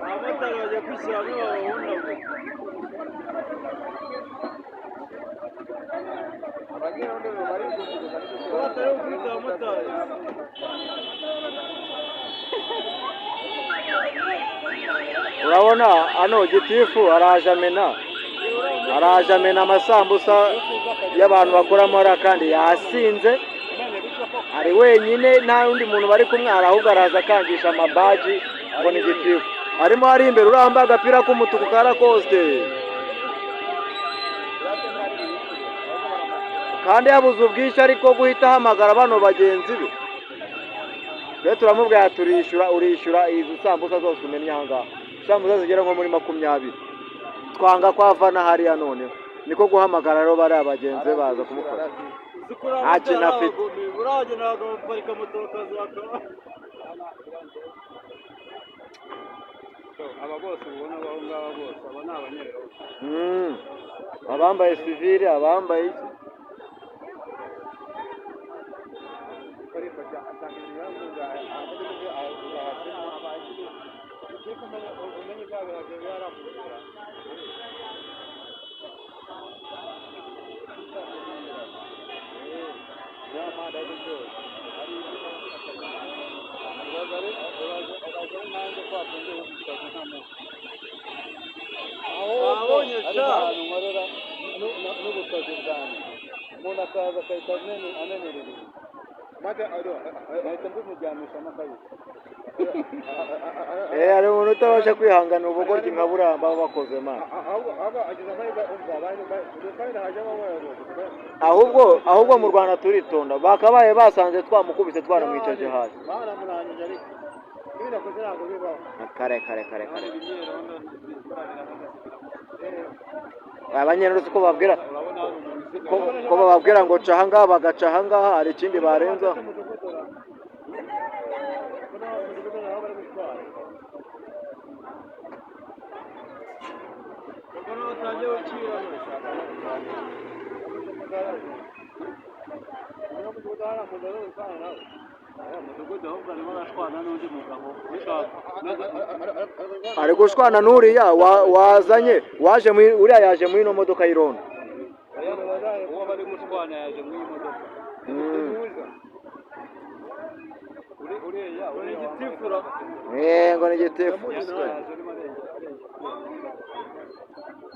abamotari bajya kwishyira hamwe babahundaguye. Ko batari gukubita abamotari. urabona hano gitifu araje amena amasambusa y'abantu bakoramo hariya kandi yasinze ari wenyine nta wundi muntu bari kumwe ahubwo araza akangisha amabaji ngo ni gitifu arimo hari imbere urambaye agapira k'umutuku ka Lacoste kandi yabuze ubwishyu ariko guhita ahamagara bano bagenzi be rero turamubwira urishyura izi sambusa zose umennye aha ngaha sambusa zigera nko muri 20 twanga kwavana hariya noneho niko guhamagara rero bari abagenzi be baza kumufata nta kintu afite uragenda bakaparika moto bakazaka aba bose ubona aho ngaho bose aba ni abanyerondo abambaye civile abambaye iki abonye cyane nkorera n'ubusazi bwanjye umuntu akaza akahita amenerera maze ahita mbimujyanishamo kabiri hari umuntu utabasha kwihangana ubugoryi nka buriya baba bakoze mana ahubwo mu Rwanda turitonda bakabaye basanze twamukubise twaramwicaje hasi kare abanyerondo ko bababwira ngo ca ahangaha bagaca ahangaha hari ikindi barenzaho ari gushwana n'uriya wazanye waje uriya yaje muri ino modoka y'irondo uwo bari gushwana yaje muri iyi modoka uriya ngo ni gitifu ngo ni gitifu